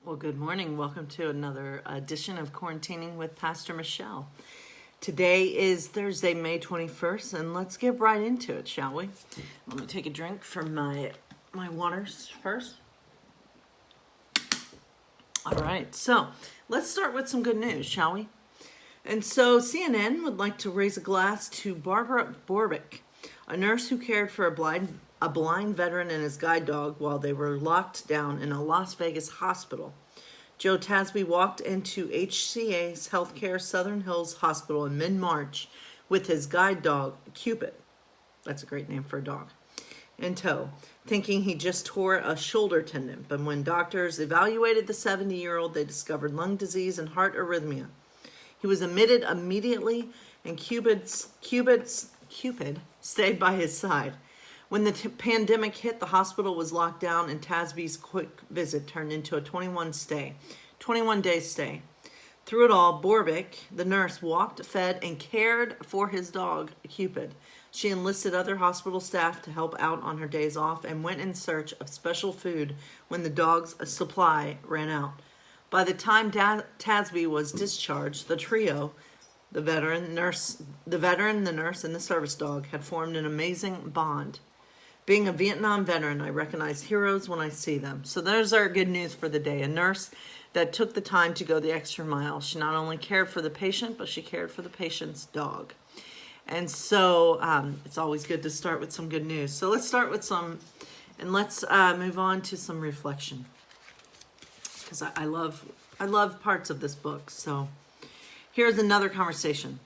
Well, good morning. Welcome to another edition of Quarantining with Pastor Michelle. Today is Thursday, May 21st, and let's get right into it, shall we? Let me take a drink from my waters first. All right, so let's start with some good news, shall we? And so CNN would like to raise a glass to Barbara Borbick, a nurse who cared for a blind veteran and his guide dog while they were locked down in a Las Vegas hospital. Joe Tasby walked into HCA's Healthcare Southern Hills Hospital in mid-March with his guide dog, Cupid. That's a great name for a dog. In tow, thinking he just tore a shoulder tendon. But when doctors evaluated the 70-year-old, they discovered lung disease and heart arrhythmia. He was admitted immediately, and Cupid stayed by his side. When the pandemic hit, the hospital was locked down, and Tasby's quick visit turned into a 21-day stay. Through it all, Borbick, the nurse, walked, fed, and cared for his dog, Cupid. She enlisted other hospital staff to help out on her days off and went in search of special food when the dog's supply ran out. By the time Tasby was discharged, the trio, the veteran, the nurse, and the service dog, had formed an amazing bond. Being a Vietnam veteran, I recognize heroes when I see them. So there's our good news for the day. A nurse that took the time to go the extra mile. She not only cared for the patient, but she cared for the patient's dog. And so it's always good to start with some good news. So let's start with and let's move on to some reflection. Because I love parts of this book. So here's another conversation.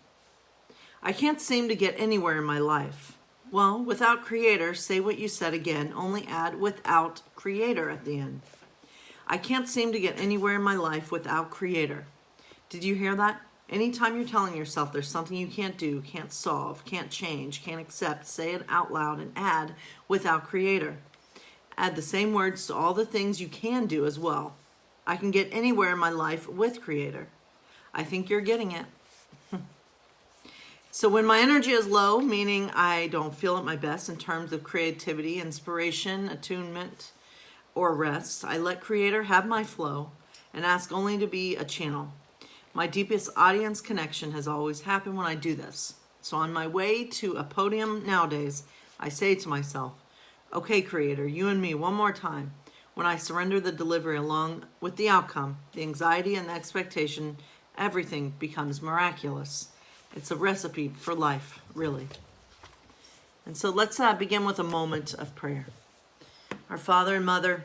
I can't seem to get anywhere in my life. Well, without creator, say what you said again, only add without creator at the end. I can't seem to get anywhere in my life without creator. Did you hear that? Anytime you're telling yourself there's something you can't do, can't solve, can't change, can't accept, say it out loud and add without creator. Add the same words to all the things you can do as well. I can get anywhere in my life with creator. I think you're getting it. So when my energy is low, meaning I don't feel at my best in terms of creativity, inspiration, attunement, or rest, I let Creator have my flow and ask only to be a channel. My deepest audience connection has always happened when I do this. So on my way to a podium nowadays, I say to myself, okay, Creator, you and me, one more time. When I surrender the delivery along with the outcome, the anxiety and the expectation, everything becomes miraculous. It's a recipe for life, really. And so let's begin with a moment of prayer. Our Father and Mother,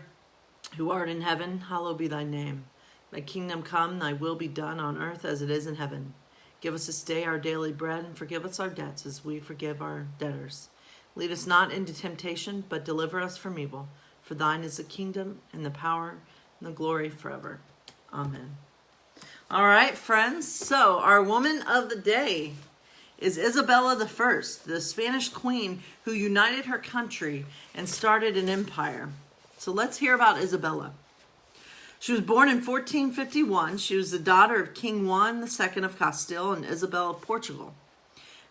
who art in heaven, hallowed be thy name. Thy kingdom come, thy will be done on earth as it is in heaven. Give us this day our daily bread, and forgive us our debts as we forgive our debtors. Lead us not into temptation, but deliver us from evil. For thine is the kingdom, and the power, and the glory forever. Amen. All right, friends. So our woman of the day is Isabella I, the Spanish queen who united her country and started an empire. So let's hear about Isabella. She was born in 1451. She was the daughter of King Juan II of Castile and Isabella of Portugal.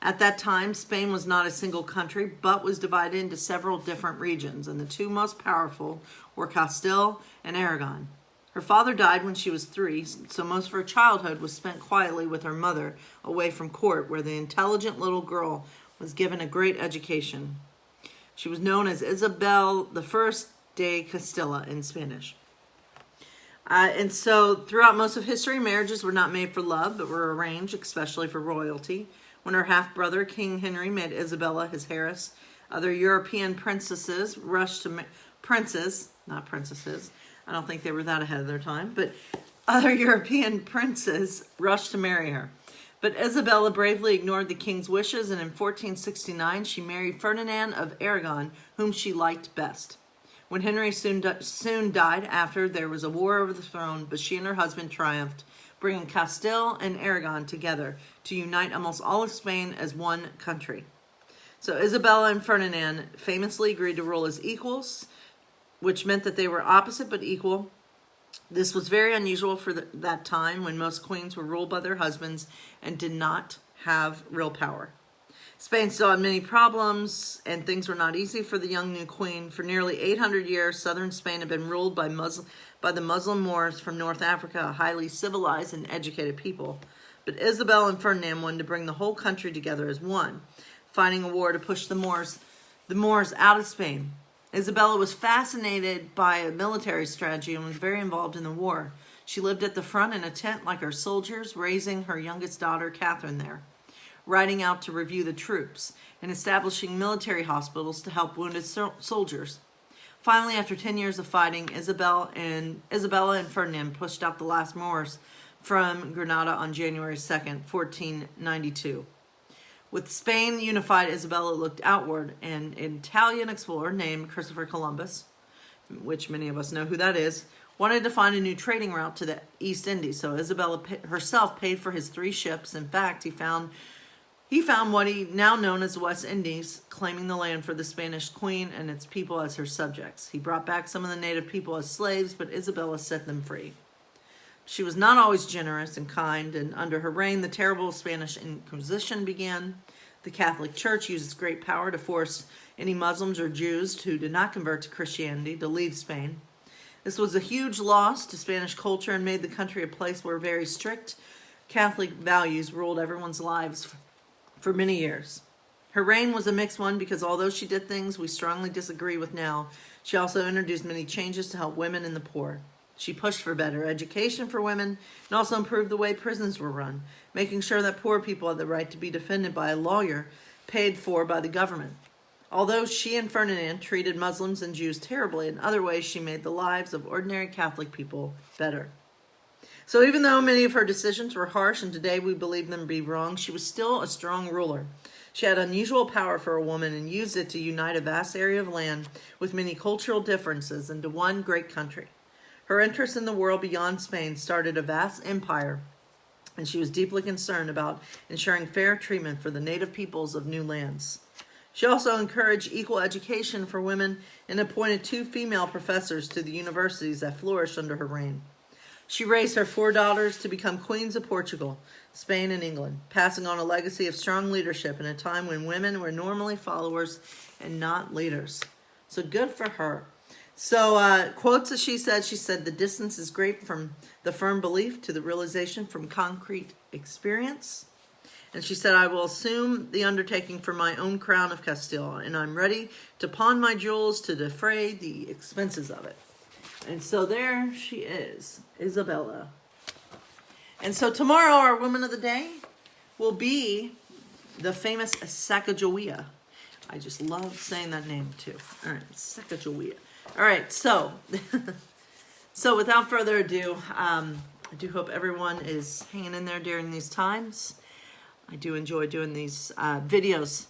At that time, Spain was not a single country, but was divided into several different regions, and the two most powerful were Castile and Aragon. Her father died when she was 3, so most of her childhood was spent quietly with her mother, away from court, where the intelligent little girl was given a great education. She was known as Isabel I de Castilla in Spanish. And so throughout most of history, marriages were not made for love, but were arranged, especially for royalty. When her half-brother, King Henry, made Isabella his heiress, other European princesses rushed to not princesses, I don't think they were that ahead of their time, but other European princes rushed to marry her. But Isabella bravely ignored the king's wishes, and in 1469 she married Ferdinand of Aragon, whom she liked best. When Henry soon died after, there was a war over the throne, but she and her husband triumphed, bringing Castile and Aragon together to unite almost all of Spain as one country. So Isabella and Ferdinand famously agreed to rule as equals, which meant that they were opposite but equal. This was very unusual for that time when most queens were ruled by their husbands and did not have real power. Spain still had many problems, and things were not easy for the young new queen. For nearly 800 years, southern Spain had been ruled by by the Muslim Moors from North Africa, a highly civilized and educated people. But Isabella and Ferdinand wanted to bring the whole country together as one, fighting a war to push the Moors out of Spain. Isabella was fascinated by a military strategy and was very involved in the war. She lived at the front in a tent like her soldiers, raising her youngest daughter, Catherine, there, riding out to review the troops, and establishing military hospitals to help wounded soldiers. Finally, after 10 years of fighting, Isabella and Ferdinand pushed out the last Moors from Granada on January 2nd, 1492. With Spain unified, Isabella looked outward, and an Italian explorer named Christopher Columbus, which many of us know who that is, wanted to find a new trading route to the East Indies. So Isabella herself paid for his 3 ships. In fact, he found what he now known as the West Indies, claiming the land for the Spanish queen and its people as her subjects. He brought back some of the native people as slaves, but Isabella set them free. She was not always generous and kind, and under her reign, the terrible Spanish Inquisition began. The Catholic Church used its great power to force any Muslims or Jews who did not convert to Christianity to leave Spain. This was a huge loss to Spanish culture and made the country a place where very strict Catholic values ruled everyone's lives for many years. Her reign was a mixed one because although she did things we strongly disagree with now, she also introduced many changes to help women and the poor. She pushed for better education for women and also improved the way prisons were run, making sure that poor people had the right to be defended by a lawyer paid for by the government. Although she and Ferdinand treated Muslims and Jews terribly, in other ways she made the lives of ordinary Catholic people better. So even though many of her decisions were harsh and today we believe them to be wrong, she was still a strong ruler. She had unusual power for a woman and used it to unite a vast area of land with many cultural differences into one great country. Her interest in the world beyond Spain started a vast empire, and she was deeply concerned about ensuring fair treatment for the native peoples of new lands. She also encouraged equal education for women and appointed 2 female professors to the universities that flourished under her reign. She raised her 4 daughters to become queens of Portugal, Spain, and England, passing on a legacy of strong leadership in a time when women were normally followers and not leaders. So good for her. So quotes that she said, the distance is great from the firm belief to the realization from concrete experience. And she said, I will assume the undertaking for my own crown of Castile, and I'm ready to pawn my jewels to defray the expenses of it. And so there she is, Isabella. And so tomorrow our woman of the day will be the famous Sacagawea. I just love saying that name too. All right, Sacagawea. All right, so without further ado, I do hope everyone is hanging in there during these times. I do enjoy doing these videos.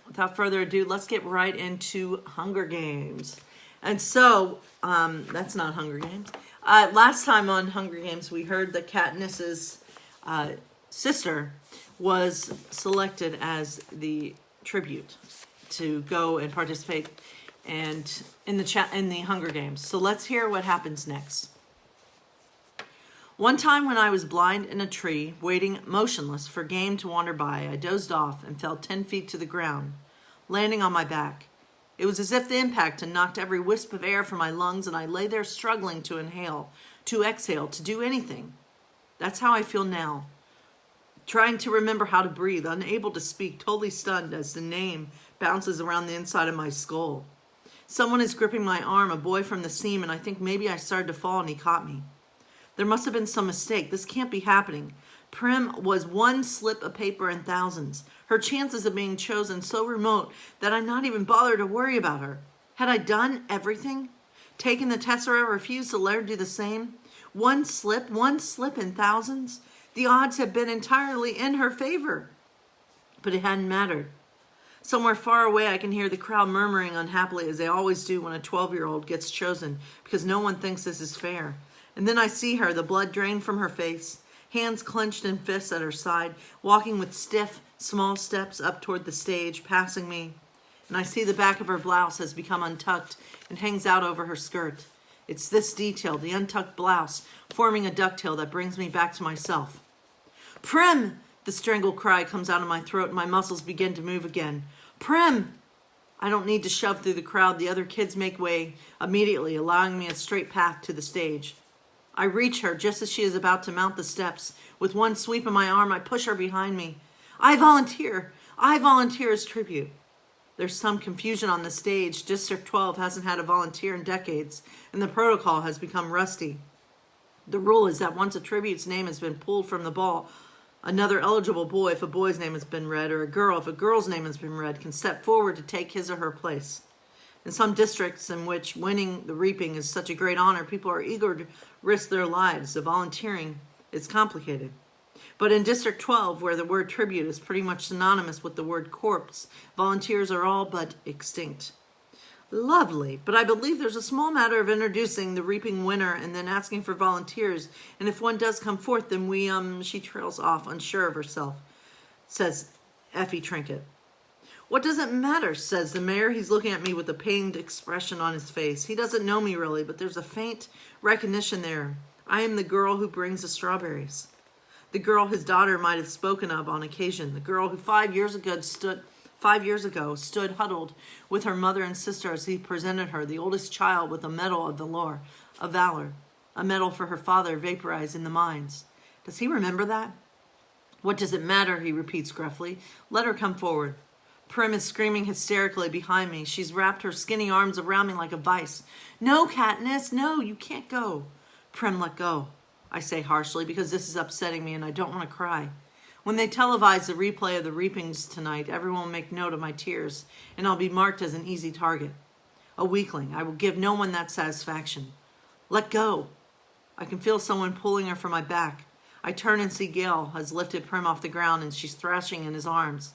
Without further ado, let's get right into Hunger Games. And so, that's not Hunger Games. Last time on Hunger Games, we heard that Katniss's sister was selected as the tribute to go and participate in the Hunger Games. So let's hear what happens next. One time when I was blind in a tree, waiting motionless for game to wander by, I dozed off and fell 10 feet to the ground, landing on my back. It was as if the impact had knocked every wisp of air from my lungs, and I lay there struggling to inhale, to exhale, to do anything. That's how I feel now. Trying to remember how to breathe, unable to speak, totally stunned as the name bounces around the inside of my skull. Someone is gripping my arm, a boy from the seam, and I think maybe I started to fall and he caught me. There must have been some mistake. This can't be happening. Prim was one slip of paper in thousands. Her chances of being chosen so remote that I not even bothered to worry about her. Had I done everything? Taken the tessera, refused to let her do the same? One slip in thousands? The odds had been entirely in her favor. But it hadn't mattered. Somewhere far away, I can hear the crowd murmuring unhappily as they always do when a 12-year-old gets chosen because no one thinks this is fair. And then I see her, the blood drained from her face, hands clenched in fists at her side, walking with stiff, small steps up toward the stage, passing me. And I see the back of her blouse has become untucked and hangs out over her skirt. It's this detail, the untucked blouse, forming a ducktail that brings me back to myself. Prim! The strangled cry comes out of my throat and my muscles begin to move again. Prim! I don't need to shove through the crowd. The other kids make way immediately, allowing me a straight path to the stage. I reach her just as she is about to mount the steps. With one sweep of my arm, I push her behind me. I volunteer. I volunteer as tribute. There's some confusion on the stage. District 12 hasn't had a volunteer in decades, and the protocol has become rusty. The rule is that once a tribute's name has been pulled from the ball, another eligible boy, if a boy's name has been read, or a girl, if a girl's name has been read, can step forward to take his or her place. In some districts in which winning the reaping is such a great honor, people are eager to risk their lives. The volunteering is complicated. But in District 12, where the word tribute is pretty much synonymous with the word corpse, volunteers are all but extinct. Lovely, but I believe there's a small matter of introducing the reaping winner and then asking for volunteers, and if one does come forth, then she trails off, unsure of herself, says Effie Trinket. What does it matter, says the mayor. He's looking at me with a pained expression on his face. He doesn't know me really, but there's a faint recognition there. I am the girl who brings the strawberries. The girl his daughter might have spoken of on occasion. The girl who 5 years ago stood huddled with her mother and sister as he presented her, the oldest child, with a medal of valor, a medal for her father vaporized in the mines. Does he remember that? What does it matter, he repeats gruffly. Let her come forward. Prim is screaming hysterically behind me. She's wrapped her skinny arms around me like a vice. No, Katniss, no, you can't go. Prim, let go, I say harshly, because this is upsetting me and I don't want to cry. When they televise the replay of the reapings tonight, everyone will make note of my tears, and I'll be marked as an easy target. A weakling. I will give no one that satisfaction. Let go. I can feel someone pulling her from my back. I turn and see Gale has lifted Prim off the ground, and she's thrashing in his arms.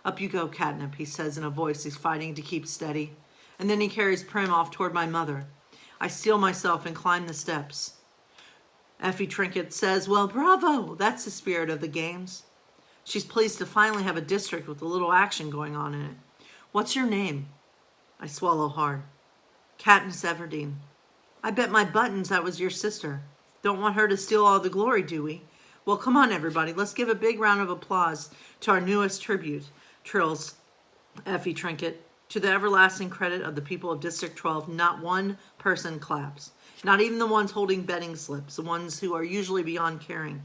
Up you go, Catnip, he says in a voice he's fighting to keep steady. And then he carries Prim off toward my mother. I steel myself and climb the steps. Effie Trinket says, well, bravo, that's the spirit of the games. She's pleased to finally have a district with a little action going on in it. What's your name? I swallow hard. Katniss Everdeen. I bet my buttons that was your sister. Don't want her to steal all the glory, do we? Well, come on, everybody. Let's give a big round of applause to our newest tribute, trills Effie Trinket. To the everlasting credit of the people of District 12, not one person claps. Not even the ones holding betting slips, the ones who are usually beyond caring.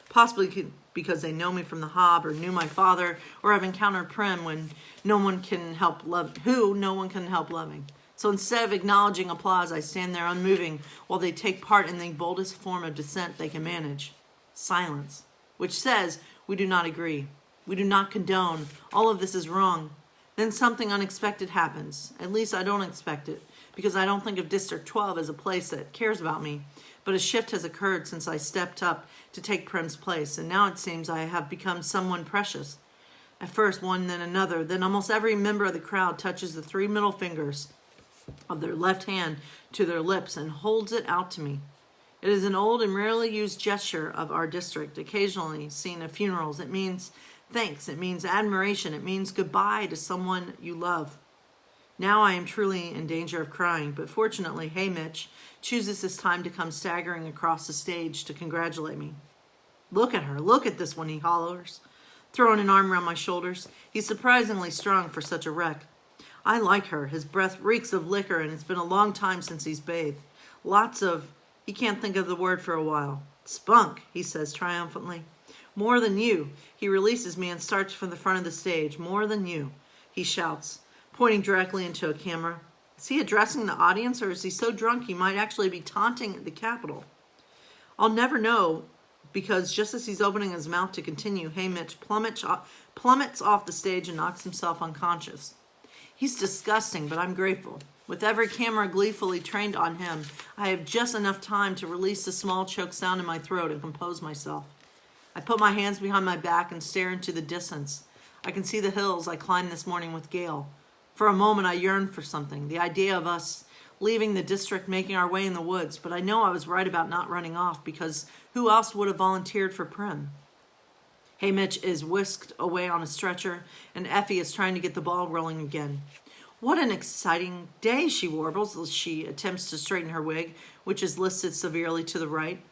Possibly because they know me from the Hob, or knew my father, or have encountered Prim when no one can help loving. So instead of acknowledging applause, I stand there unmoving while they take part in the boldest form of dissent they can manage. Silence, which says we do not agree. We do not condone. All of this is wrong. Then something unexpected happens. At least I don't expect it, because I don't think of District 12 as a place that cares about me. But a shift has occurred since I stepped up to take Prim's place, and now it seems I have become someone precious. At first one, then another, then almost every member of the crowd touches the 3 middle fingers of their left hand to their lips and holds it out to me. It is an old and rarely used gesture of our district, occasionally seen at funerals. It means thanks, it means admiration, it means goodbye to someone you love. Now I am truly in danger of crying, but fortunately, Hey Mitch chooses this time to come staggering across the stage to congratulate me. Look at her, look at this one, he hollers, throwing an arm around my shoulders. He's surprisingly strong for such a wreck. I like her. His breath reeks of liquor, and it's been a long time since he's bathed. He can't think of the word for a while. Spunk, he says triumphantly. More than you. He releases me and starts from the front of the stage. More than you, he shouts, pointing directly into a camera. Is he addressing the audience, or is he so drunk he might actually be taunting the Capitol? I'll never know, because just as he's opening his mouth to continue, Hey Mitch plummets off the stage and knocks himself unconscious. He's disgusting, but I'm grateful. With every camera gleefully trained on him, I have just enough time to release the small choke sound in my throat and compose myself. I put my hands behind my back and stare into the distance. I can see the hills I climbed this morning with Gale. For a moment, I yearned for something, the idea of us leaving the district, making our way in the woods, but I know I was right about not running off, because who else would have volunteered for Prim? Hey Mitch is whisked away on a stretcher, and Effie is trying to get the ball rolling again. What an exciting day, she warbles as she attempts to straighten her wig, which is listed severely to the right.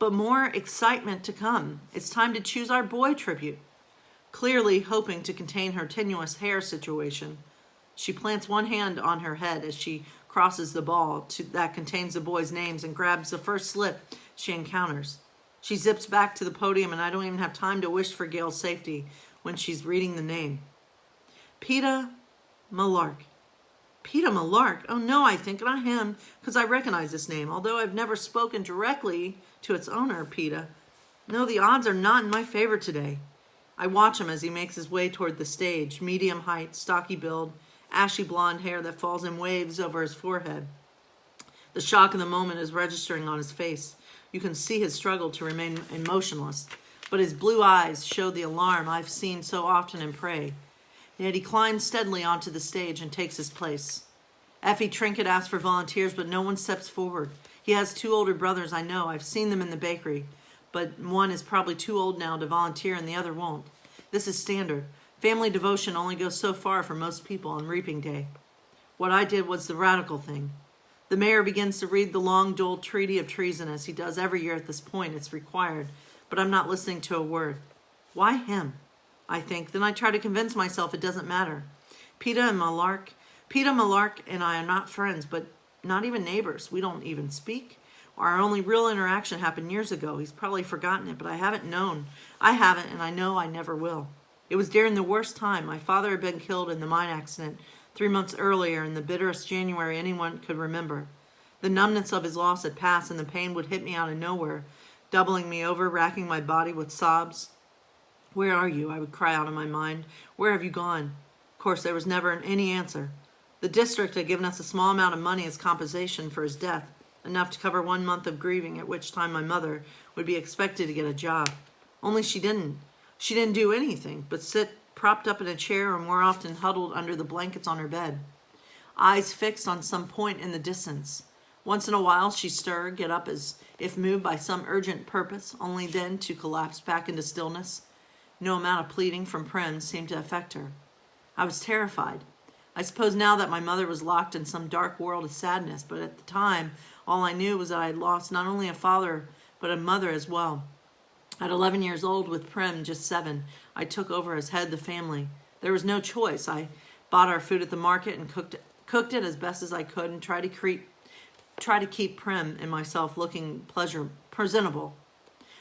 But more excitement to come. It's time to choose our boy tribute. Clearly hoping to contain her tenuous hair situation, She plants one hand on her head as she crosses the ball that contains the boys' names and grabs the first slip she encounters. She zips back to the podium, and I don't even have time to wish for Gail's safety when she's reading the name. Peta Malark. Peta Malark? Oh no, I think, not him, because I recognize this name, although I've never spoken directly to its owner, Peta. No, the odds are not in my favor today. I watch him as he makes his way toward the stage, medium height, stocky build, ashy blonde hair that falls in waves over his forehead. The shock of the moment is registering on his face. You can see his struggle to remain emotionless, but his blue eyes show the alarm I've seen so often in Prey. Yet he climbs steadily onto the stage and takes his place. Effie Trinket asks for volunteers, but no one steps forward. He has 2 older brothers, I know. I've seen them in the bakery, but one is probably too old now to volunteer and the other won't. This is standard. Family devotion only goes so far for most people on reaping day. What I did was the radical thing. The mayor begins to read the long, dull treaty of treason, as he does every year at this point. It's required, but I'm not listening to a word. Why him? I think. Then I try to convince myself it doesn't matter. Peta Malark and I are not friends, but not even neighbors. We don't even speak. Our only real interaction happened years ago. He's probably forgotten it, but I haven't, and I know I never will. It was during the worst time. My father had been killed in the mine accident 3 months earlier, in the bitterest January anyone could remember. The numbness of his loss had passed, and the pain would hit me out of nowhere, doubling me over, racking my body with sobs. Where are you? I would cry out in my mind. Where have you gone? Of course, there was never any answer. The district had given us a small amount of money as compensation for his death, enough to cover 1 month of grieving, at which time my mother would be expected to get a job. Only she didn't. She didn't do anything but sit propped up in a chair, or more often huddled under the blankets on her bed, eyes fixed on some point in the distance. Once in a while she stirred, get up as if moved by some urgent purpose, only then to collapse back into stillness. No amount of pleading from Prim seemed to affect her. I was terrified. I suppose now that my mother was locked in some dark world of sadness, but at the time, all I knew was that I had lost not only a father, but a mother as well. At 11 years old, with Prim just 7, I took over as head of the family. There was no choice. I bought our food at the market and cooked it as best as I could, and tried to keep Prim and myself looking presentable.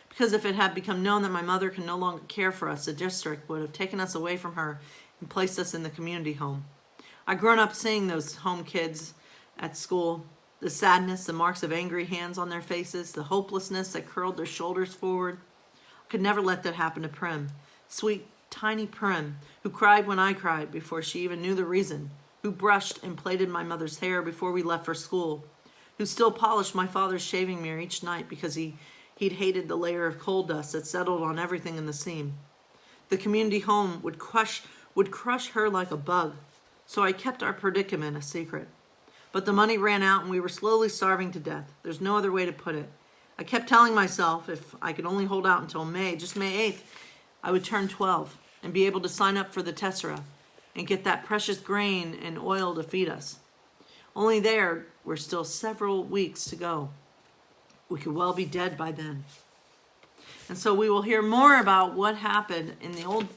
Because if it had become known that my mother could no longer care for us, the district would have taken us away from her and placed us in the community home. I'd grown up seeing those home kids at school, the sadness, the marks of angry hands on their faces, the hopelessness that curled their shoulders forward. I could never let that happen to Prim. Sweet, tiny Prim, who cried when I cried before she even knew the reason, who brushed and plaited my mother's hair before we left for school, who still polished my father's shaving mirror each night because he'd hated the layer of coal dust that settled on everything in the seam. The community home would crush her like a bug, so I kept our predicament a secret. But the money ran out and we were slowly starving to death. There's no other way to put it. I kept telling myself if I could only hold out until May 8th, I would turn 12 and be able to sign up for the Tessera and get that precious grain and oil to feed us. Only there were still several weeks to go. We could well be dead by then. And so we will hear more about what happened in the old,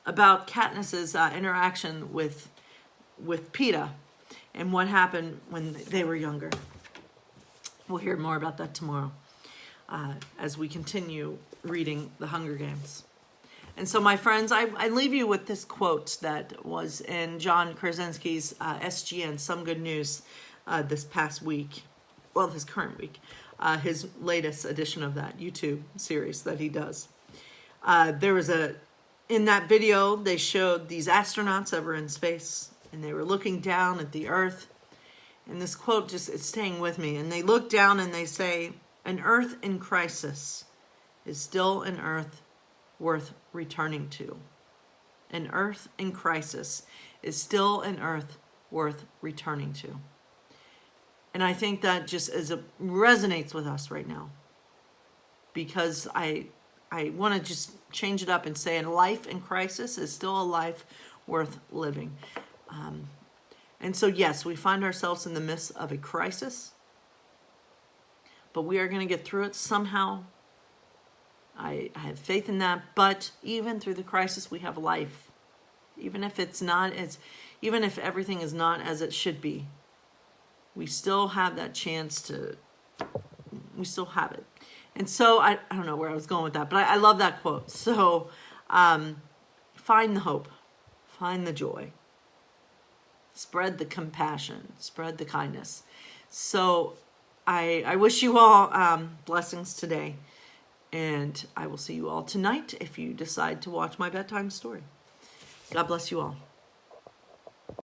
about Katniss's interaction with Peta and what happened when they were younger. We'll hear more about that tomorrow as we continue reading The Hunger Games. And so, my friends, I leave you with this quote that was in John Krasinski's SGN, Some Good News, this past week. Well, this current week. His latest edition of that YouTube series that he does. There was in that video, they showed these astronauts that were in space, and they were looking down at the Earth. And this quote just is staying with me. And they look down and they say, an Earth in crisis is still an Earth worth returning to. An Earth in crisis is still an Earth worth returning to. And I think that just resonates with us right now. Because I want to just change it up and say a life in crisis is still a life worth living. And so, yes, we find ourselves in the midst of a crisis, but we are going to get through it somehow. I have faith in that, but even through the crisis, we have life. Even if it's not, even if everything is not as it should be, we still have that chance to, we still have it. And so I don't know where I was going with that, but I love that quote. So find the hope, find the joy, spread the compassion, spread the kindness. So I wish you all blessings today, and I will see you all tonight if you decide to watch my bedtime story. God bless you all.